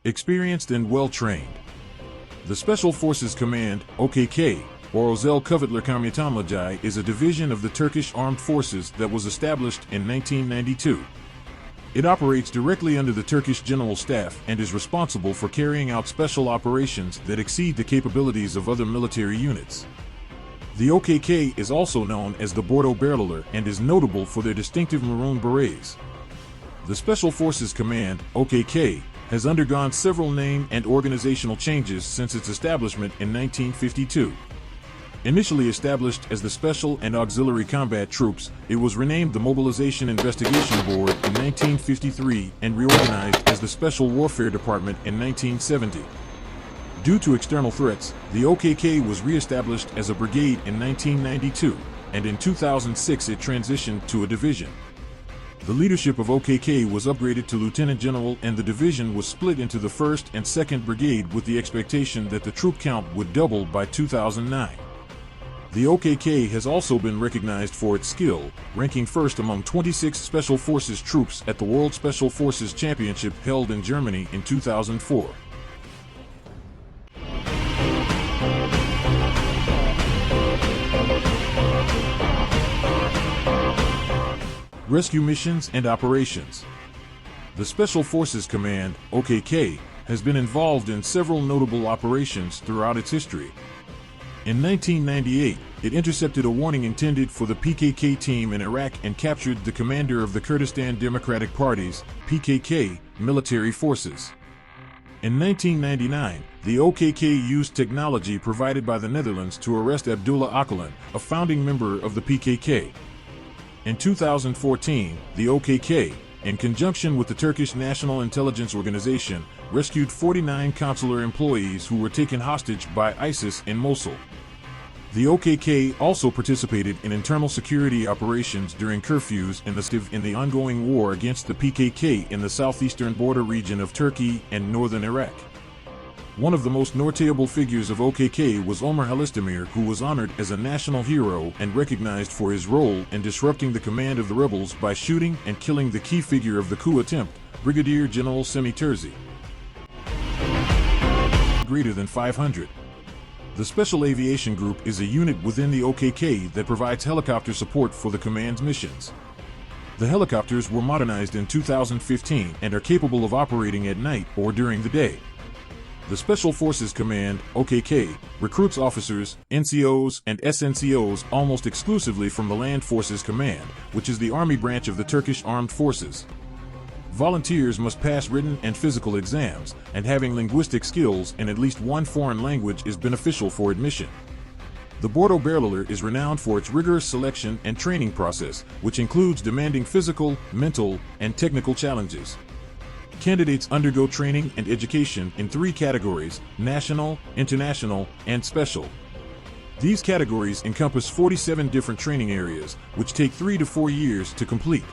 experienced and well-trained. The Special Forces Command, OKK, or Özel Kuvvetler Komutanlığı, is a division of the Turkish Armed Forces that was established in 1992. It operates directly under the Turkish General Staff and is responsible for carrying out special operations that exceed the capabilities of other military units. The OKK is also known as the Bordo Bereliler and is notable for their distinctive maroon berets. The Special Forces Command, OKK, has undergone several name and organizational changes since its establishment in 1952. Initially established as the Special and Auxiliary Combat Troops, it was renamed the Mobilization Investigation Board in 1953 and reorganized as the Special Warfare Department in 1970. Due to external threats, the OKK was re-established as a brigade in 1992, and in 2006 it transitioned to a division. The leadership of OKK was upgraded to Lieutenant General and the division was split into the 1st and 2nd Brigade with the expectation that the troop count would double by 2009. The OKK has also been recognized for its skill, ranking first among 26 Special Forces troops at the World Special Forces Championship held in Germany in 2004. Rescue missions and operations. The Special Forces Command, OKK, has been involved in several notable operations throughout its history. In 1998, it intercepted a warning intended for the PKK team in Iraq and captured the commander of the Kurdistan Democratic Party's, PKK, military forces. In 1999, the OKK used technology provided by the Netherlands to arrest Abdullah Öcalan, a founding member of the PKK. In 2014, the OKK, in conjunction with the Turkish National Intelligence Organization, rescued 49 consular employees who were taken hostage by ISIS in Mosul. The OKK also participated in internal security operations during curfews in the ongoing war against the PKK in the southeastern border region of Turkey and northern Iraq. One of the most notable figures of OKK was Ömer Halistemir, who was honored as a national hero and recognized for his role in disrupting the command of the rebels by shooting and killing the key figure of the coup attempt, Brigadier General Semih Terzi. Greater than 500. The Special Aviation Group is a unit within the OKK that provides helicopter support for the command's missions. The helicopters were modernized in 2015 and are capable of operating at night or during the day. The Special Forces Command, OKK, recruits officers, NCOs, and SNCOs almost exclusively from the Land Forces Command, which is the army branch of the Turkish Armed Forces. Volunteers must pass written and physical exams, and having linguistic skills in at least one foreign language is beneficial for admission. The Bordo Bereliler is renowned for its rigorous selection and training process, which includes demanding physical, mental, and technical challenges. Candidates undergo training and education in 3 categories: national, international, and special. These categories encompass 47 different training areas, which take 3 to 4 years to complete.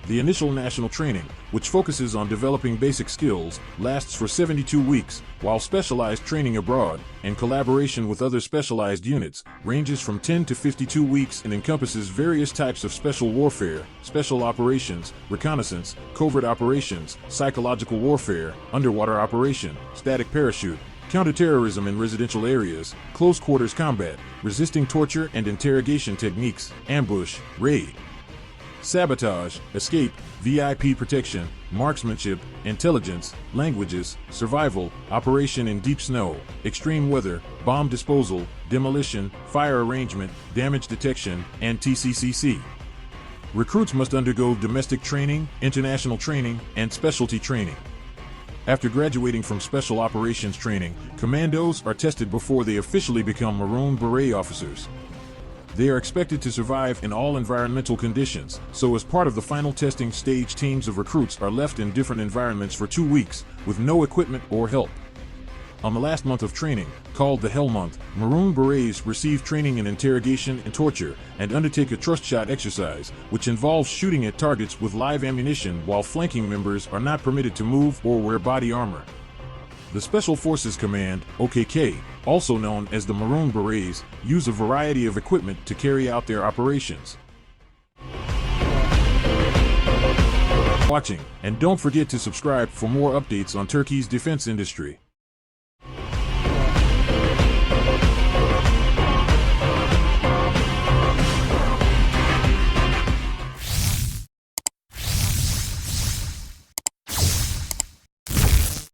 The initial national training, which focuses on developing basic skills, lasts for 72 weeks, while specialized training abroad, in collaboration with other specialized units, ranges from 10 to 52 weeks and encompasses various types of special warfare, special operations, reconnaissance, covert operations, psychological warfare, underwater operation, static parachute, counterterrorism in residential areas, close quarters combat, resisting torture and interrogation techniques, ambush, raid, sabotage, escape, VIP protection, marksmanship, intelligence, languages, survival, operation in deep snow, extreme weather, bomb disposal, demolition, fire arrangement, damage detection, and TCCC. Recruits must undergo domestic training, international training, and specialty training. After graduating from Special Operations training, commandos are tested before they officially become Maroon Beret officers. They are expected to survive in all environmental conditions, so as part of the final testing stage, teams of recruits are left in different environments for 2 weeks, with no equipment or help. On the last month of training, called the Hell Month, Maroon Berets receive training in interrogation and torture, and undertake a trust shot exercise, which involves shooting at targets with live ammunition while flanking members are not permitted to move or wear body armor. The Special Forces Command, OKK, also known as the Maroon Berets, use a variety of equipment to carry out their operations. watching, and don't forget to subscribe for more updates on Turkey's defense industry.